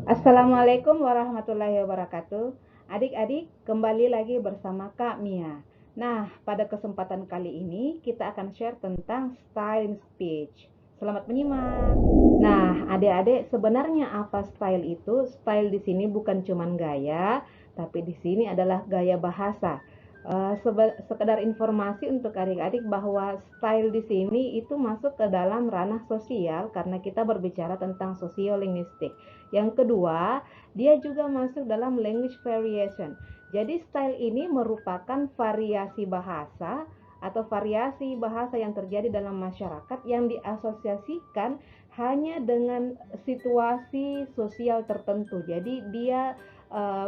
Assalamualaikum warahmatullahi wabarakatuh. Adik-adik, kembali lagi bersama Kak Mia. Nah, pada kesempatan kali ini kita akan share tentang style in speech. Selamat menyimak. Nah, adik-adik, sebenarnya apa style itu? Style di sini bukan cuma gaya, tapi di sini adalah gaya bahasa. Sekedar informasi untuk adik-adik bahwa style di sini itu masuk ke dalam ranah sosial karena kita berbicara tentang sosiolinguistik. Yang kedua, dia juga masuk dalam language variation. Jadi style ini merupakan variasi bahasa atau variasi bahasa yang terjadi dalam masyarakat yang diasosiasikan hanya dengan situasi sosial tertentu. Jadi dia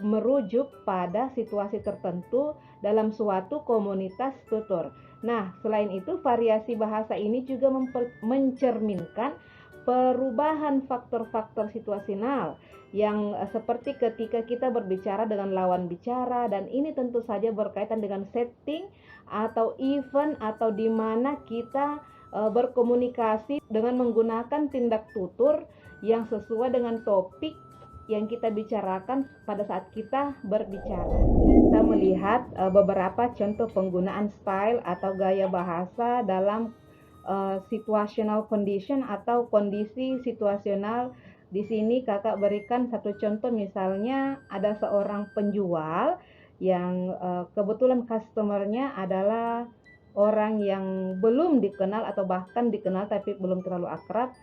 merujuk pada situasi tertentu dalam suatu komunitas tutur. Nah, selain itu variasi bahasa ini juga mencerminkan perubahan faktor-faktor situasional yang seperti ketika kita berbicara dengan lawan bicara, dan ini tentu saja berkaitan dengan setting atau event atau di mana kita berkomunikasi dengan menggunakan tindak tutur yang sesuai dengan topik yang kita bicarakan pada saat kita berbicara. Kita melihat beberapa contoh penggunaan style atau gaya bahasa dalam situational condition atau kondisi situasional. Di sini kakak berikan satu contoh, misalnya ada seorang penjual yang kebetulan customernya adalah orang yang belum dikenal atau bahkan dikenal tapi belum terlalu akrab.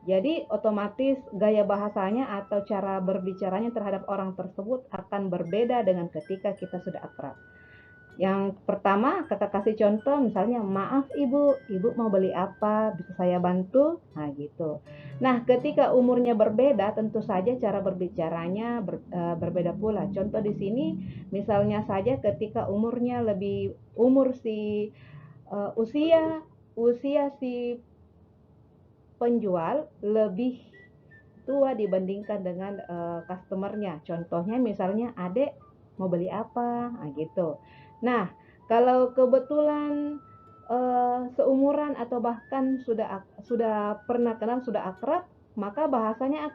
Jadi otomatis gaya bahasanya atau cara berbicaranya terhadap orang tersebut akan berbeda dengan ketika kita sudah akrab. Yang pertama, kakak kasih contoh misalnya, maaf ibu mau beli apa? Bisa saya bantu? Nah gitu. Nah ketika umurnya berbeda, tentu saja cara berbicaranya berbeda pula. Contoh di sini, misalnya saja ketika usia si penjual lebih tua dibandingkan dengan customernya. Contohnya misalnya, adek mau beli apa? Nah gitu. Nah, kalau kebetulan seumuran atau bahkan sudah pernah kenal, sudah akrab, maka bahasanya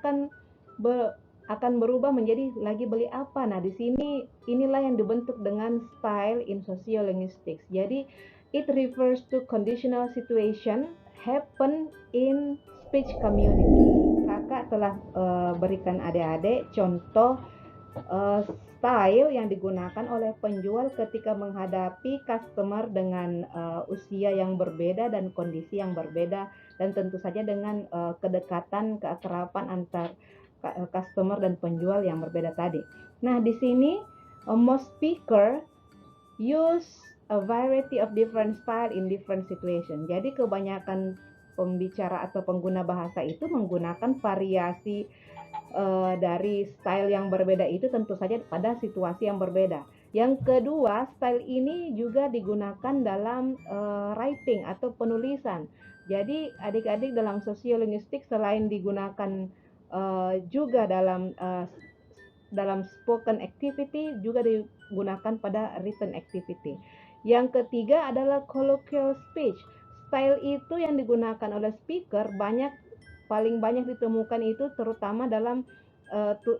akan berubah menjadi lagi beli apa. Nah, di sini inilah yang dibentuk dengan style in sociolinguistics. Jadi it refers to conditional situation happen in speech community. Kakak telah berikan adik-adik contoh style yang digunakan oleh penjual ketika menghadapi customer dengan usia yang berbeda dan kondisi yang berbeda, dan tentu saja dengan kedekatan, keakraban antar customer dan penjual yang berbeda tadi. Nah, di sini most speaker use a variety of different style in different situation. Jadi kebanyakan pembicara atau pengguna bahasa itu menggunakan variasi dari style yang berbeda itu tentu saja pada situasi yang berbeda. Yang kedua, style ini juga digunakan dalam writing atau penulisan. Jadi adik-adik dalam sosiolinguistik selain digunakan juga dalam spoken activity, juga digunakan pada written activity. Yang ketiga adalah colloquial speech. Style itu yang digunakan oleh speaker paling banyak ditemukan itu terutama dalam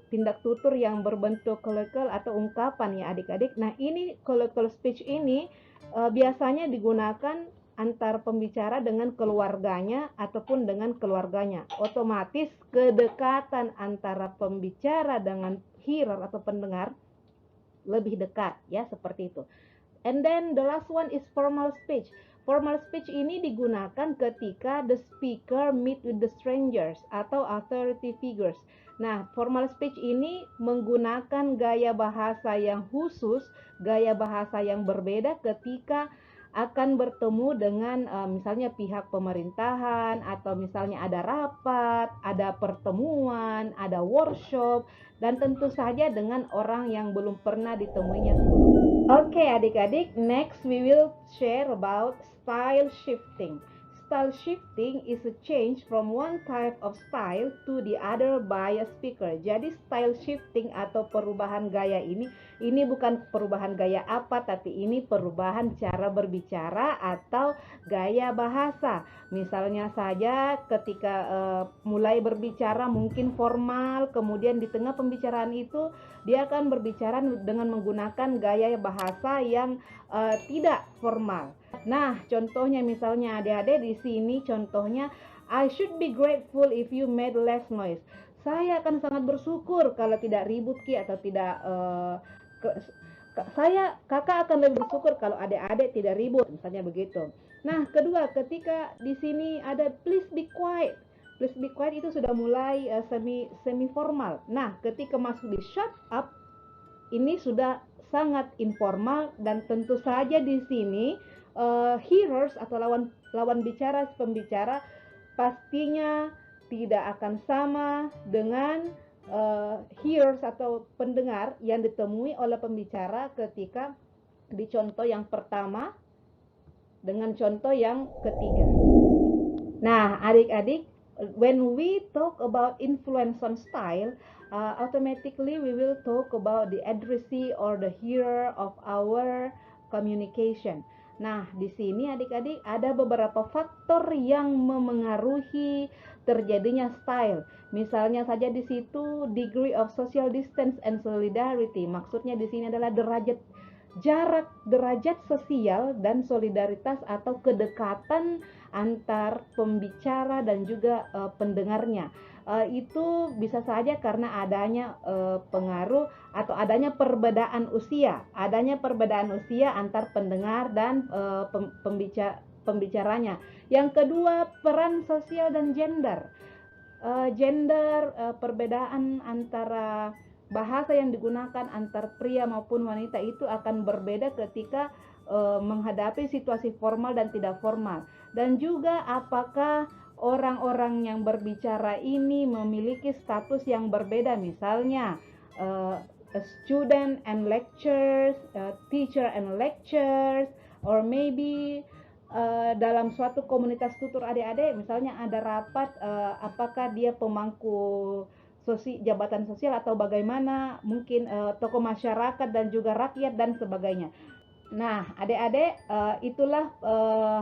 tindak tutur yang berbentuk colloquial atau ungkapan ya adik-adik. Nah, ini colloquial speech ini biasanya digunakan antar pembicara dengan keluarganya ataupun dengan keluarganya. Otomatis kedekatan antara pembicara dengan hearer atau pendengar lebih dekat ya, seperti itu. And then the last one is formal speech. Formal speech ini digunakan ketika the speaker meet with the strangers atau authority figures. Nah, formal speech ini menggunakan gaya bahasa yang khusus, gaya bahasa yang berbeda ketika akan bertemu dengan misalnya pihak pemerintahan, atau misalnya ada rapat, ada pertemuan, ada workshop, dan tentu saja dengan orang yang belum pernah ditemuinya sebelumnya. Oke adik-adik, next we will share about style shifting. style shifting is a change from one type of style to the other by a speaker. Jadi style shifting atau perubahan gaya ini bukan perubahan gaya apa, tapi ini perubahan cara berbicara atau gaya bahasa. Misalnya saja ketika mulai berbicara mungkin formal, kemudian di tengah pembicaraan itu dia akan berbicara dengan menggunakan gaya bahasa yang tidak formal. Nah, contohnya misalnya adik-adik di sini contohnya I should be grateful if you made less noise. Saya akan sangat bersyukur kalau tidak ribut atau tidak kakak akan lebih bersyukur kalau adik-adik tidak ribut, misalnya begitu. Nah, kedua, ketika di sini ada please be quiet. Please be quiet itu sudah mulai semi formal. Nah, ketika masuk di shut up ini sudah sangat informal, dan tentu saja di sini hearers atau lawan bicara, pembicara pastinya tidak akan sama dengan hearers atau pendengar yang ditemui oleh pembicara ketika di contoh yang pertama dengan contoh yang ketiga. Nah, adik-adik, when we talk about influence on style, automatically we will talk about the addressee or the hearer of our communication. Nah, di sini adik-adik ada beberapa faktor yang memengaruhi terjadinya style. Misalnya saja di situ degree of social distance and solidarity. Maksudnya di sini adalah derajat sosial dan solidaritas atau kedekatan antar pembicara dan juga pendengarnya. Itu bisa saja karena adanya pengaruh atau adanya perbedaan usia antar pendengar dan pembicaranya. Yang kedua, peran sosial dan gender. Perbedaan antara bahasa yang digunakan antar pria maupun wanita itu akan berbeda ketika menghadapi situasi formal dan tidak formal. Dan juga apakah orang-orang yang berbicara ini memiliki status yang berbeda, misalnya a student and lectures, teacher and lectures, or maybe dalam suatu komunitas tutor adik-adik, misalnya ada rapat, apakah dia pemangku jabatan sosial atau bagaimana, mungkin tokoh masyarakat dan juga rakyat dan sebagainya. Nah, adik-adik, itulah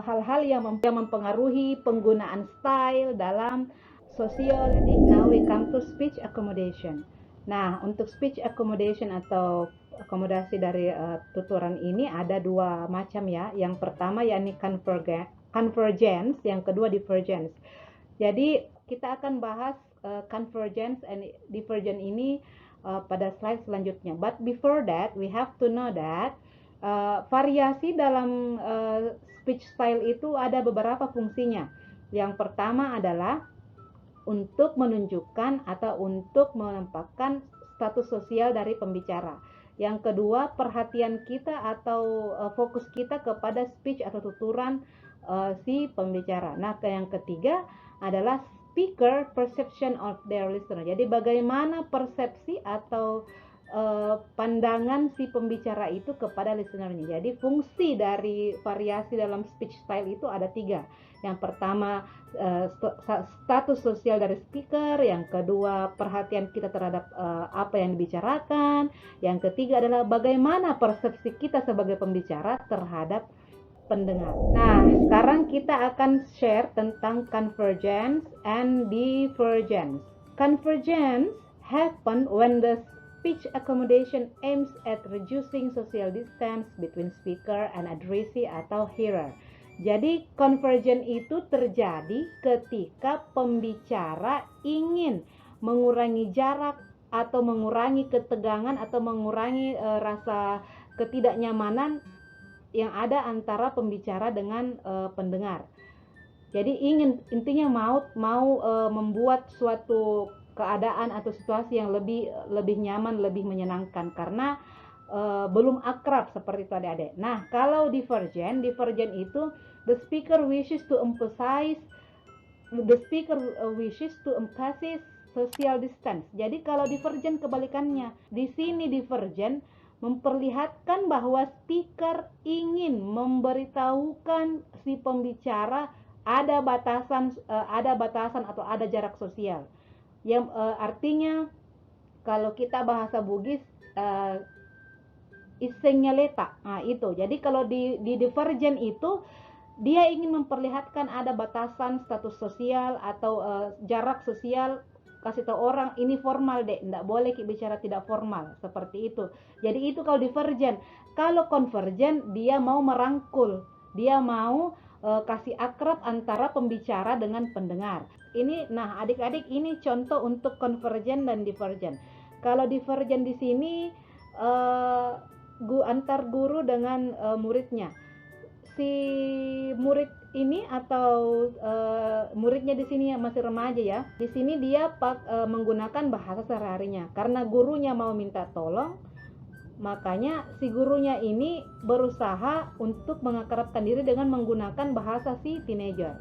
hal-hal yang mempengaruhi penggunaan style dalam sosial. Now we come to speech accommodation. Nah, untuk speech accommodation atau akomodasi dari tutoran ini ada dua macam ya. Yang pertama yakni convergence, yang kedua divergence. Jadi kita akan bahas convergence and divergence ini pada slide selanjutnya. But before that, we have to know that variasi dalam speech style itu ada beberapa fungsinya. Yang pertama adalah untuk menunjukkan atau untuk menampakkan status sosial dari pembicara. Yang kedua, perhatian kita atau fokus kita kepada speech atau tuturan si pembicara. Nah, yang ketiga adalah speaker perception of their listener. Jadi bagaimana persepsi atau pandangan si pembicara itu kepada listenernya. Jadi fungsi dari variasi dalam speech style itu ada tiga. Yang pertama status sosial dari speaker, yang kedua perhatian kita terhadap apa yang dibicarakan, yang ketiga adalah bagaimana persepsi kita sebagai pembicara terhadap pendengar. Nah, sekarang kita akan share tentang convergence and divergence. Convergence happen when the speech accommodation aims at reducing social distance between speaker and addressee atau hearer. Jadi convergence itu terjadi ketika pembicara ingin mengurangi jarak atau mengurangi ketegangan atau mengurangi rasa ketidaknyamanan yang ada antara pembicara dengan pendengar. Jadi intinya mau membuat suatu keadaan atau situasi yang lebih nyaman, lebih menyenangkan karena belum akrab seperti itu adik-adik. Nah, kalau divergent itu the speaker wishes to emphasize social distance. Jadi kalau divergent kebalikannya. Di sini divergent memperlihatkan bahwa speaker ingin memberitahukan si pembicara ada batasan atau ada jarak sosial. Yang artinya kalau kita bahasa Bugis isengnya letak. Nah, itu. Jadi kalau di Divergent itu dia ingin memperlihatkan ada batasan status sosial atau jarak sosial, kasih tahu orang ini formal deh, enggak boleh bicara tidak formal, seperti itu. Jadi itu kalau Divergent. Kalau Convergent dia mau merangkul, dia mau kasih akrab antara pembicara dengan pendengar. Ini, nah adik-adik, ini contoh untuk Convergent dan Divergent. Kalau Divergent di sini antar guru dengan muridnya. Si murid ini atau muridnya di sini yang masih remaja ya, di sini dia menggunakan bahasa sehari-harinya. Karena gurunya mau minta tolong, makanya si gurunya ini berusaha untuk mengakrabkan diri dengan menggunakan bahasa si teenager.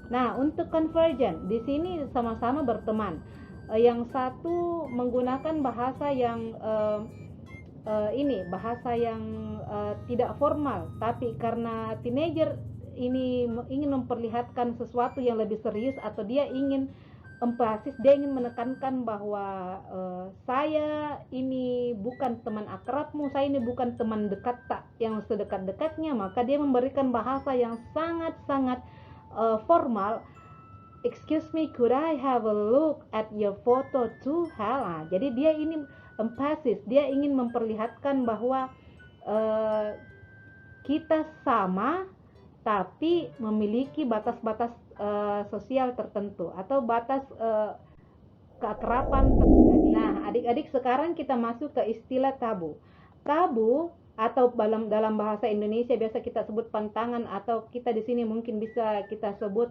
Nah, untuk Convergent di sini sama-sama berteman. Yang satu menggunakan bahasa yang bahasa yang tidak formal, tapi karena teenager ini ingin memperlihatkan sesuatu yang lebih serius atau dia ingin emphasis, dia ingin menekankan bahwa saya ini bukan teman akrabmu, saya ini bukan teman dekat tak yang sedekat-dekatnya, maka dia memberikan bahasa yang sangat-sangat formal. Excuse me, could I have a look at your photo too? Jadi dia ini emphasis, dia ingin memperlihatkan bahwa kita sama tapi memiliki batas-batas sosial tertentu atau batas keakraban. Nah, adik-adik, sekarang kita masuk ke istilah tabu. Tabu atau dalam bahasa Indonesia biasa kita sebut pantangan, atau kita di sini mungkin bisa kita sebut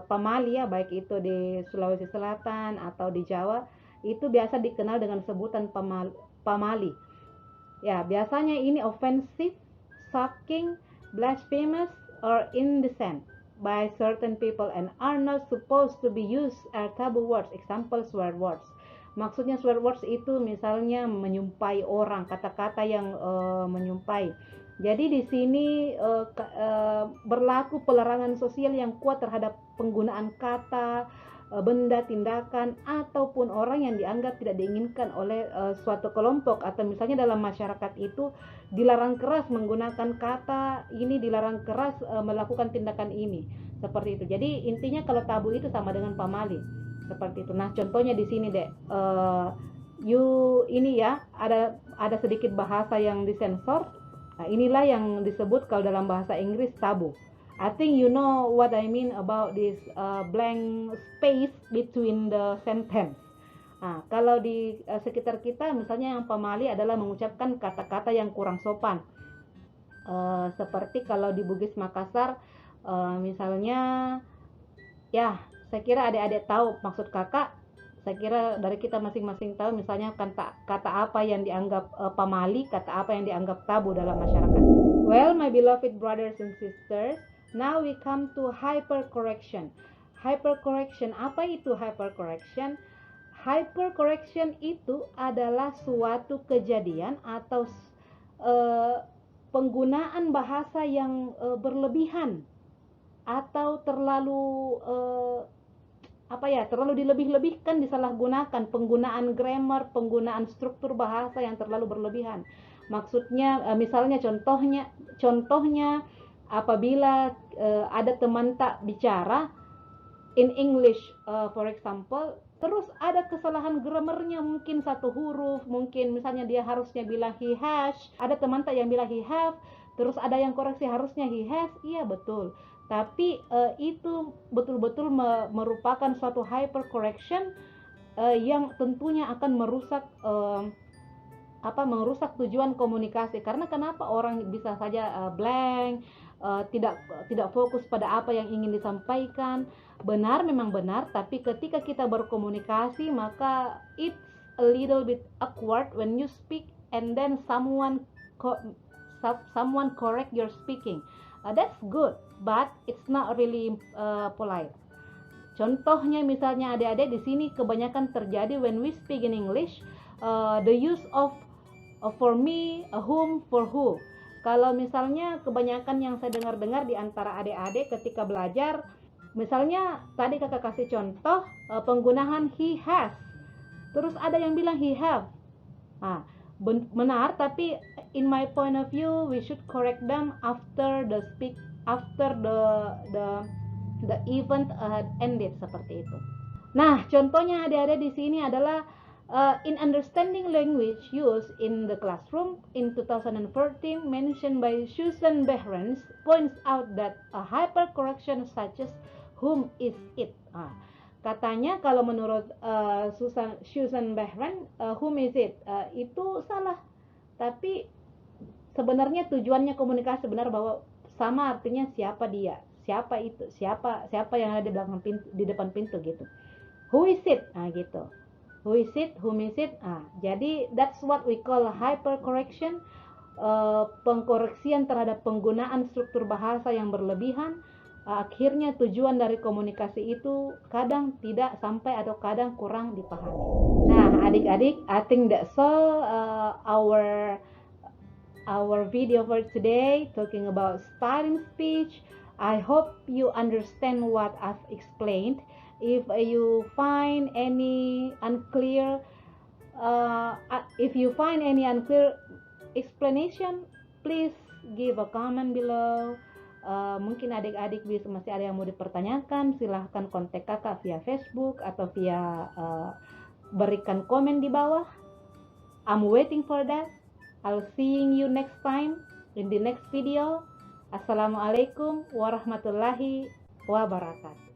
pamali ya, baik itu di Sulawesi Selatan atau di Jawa, itu biasa dikenal dengan sebutan pamali. Ya, biasanya ini offensive, shocking, blasphemous, or indecent by certain people and are not supposed to be used as taboo words. Example, swear words. Maksudnya swear words itu misalnya menyumpai orang, kata-kata yang menyumpai. Jadi di sini berlaku pelarangan sosial yang kuat terhadap penggunaan kata, benda, tindakan, ataupun orang yang dianggap tidak diinginkan oleh suatu kelompok, atau misalnya dalam masyarakat itu dilarang keras menggunakan kata ini, dilarang keras melakukan tindakan ini, seperti itu. Jadi intinya kalau tabu itu sama dengan pamali, seperti itu. Nah, contohnya di sini deh, ini ya ada sedikit bahasa yang disensor. Nah, inilah yang disebut kalau dalam bahasa Inggris tabu. I think you know what I mean about this blank space between the sentence. Nah, kalau di sekitar kita misalnya yang pamali adalah mengucapkan kata-kata yang kurang sopan. Seperti kalau di Bugis Makassar, misalnya, ya saya kira adik-adik tahu maksud kakak. Saya kira dari kita masing-masing tahu misalnya kata apa yang dianggap pamali, kata apa yang dianggap tabu dalam masyarakat. Well, my beloved brothers and sisters, now we come to hypercorrection. Hypercorrection, apa itu hypercorrection? Hypercorrection itu adalah suatu kejadian atau penggunaan bahasa yang berlebihan atau terlalu terlalu dilebih-lebihkan, disalahgunakan, penggunaan grammar, penggunaan struktur bahasa yang terlalu berlebihan. Maksudnya misalnya contohnya apabila ada teman tak bicara in English, for example, terus ada kesalahan grammarnya, mungkin satu huruf, mungkin misalnya dia harusnya bilang he has, ada teman tak yang bilang he have, terus ada yang koreksi harusnya he has. Iya betul, tapi itu betul-betul merupakan suatu hypercorrection yang tentunya akan merusak merusak tujuan komunikasi. Karena kenapa orang bisa saja blank, tidak fokus pada apa yang ingin disampaikan. Benar, memang benar, tapi ketika kita berkomunikasi maka it's a little bit awkward when you speak and then someone correct your speaking. That's good, but it's not really polite. Contohnya misalnya adik-adik, di sini kebanyakan terjadi when we speak in English, the use of for me, whom, for who. Kalau misalnya kebanyakan yang saya dengar di antara adik-adik ketika belajar, Misalnya tadi kakak kasih contoh penggunaan he has, terus ada yang bilang he have. Nah, benar, tapi in my point of view we should correct them after the event ended, seperti itu. Nah, contohnya adik-adik di sini adalah in understanding language use in the classroom in 2014 mentioned by Susan Behrens points out that a hypercorrection such as whom is it. Katanya kalau menurut Susan Behrens, whom is it itu salah. Tapi sebenarnya tujuannya komunikasi benar, bahwa sama artinya siapa dia, siapa itu, siapa yang ada di belakang pintu, di depan pintu gitu. Who is it? Gitu. Who is it? Whom is it? Jadi that's what we call hypercorrection, pengkoreksian terhadap penggunaan struktur bahasa yang berlebihan. Akhirnya tujuan dari komunikasi itu kadang tidak sampai atau kadang kurang dipahami. Nah, adik-adik, I think that's all our video for today, talking about starting speech. I hope you understand what I've explained. If you find any unclear explanation, please give a comment below. Mungkin adik-adik masih ada yang mau dipertanyakan, silahkan kontak kakak via Facebook atau via berikan komen di bawah. I'm waiting for that. I'll see you next time in the next video. Assalamualaikum warahmatullahi wabarakatuh.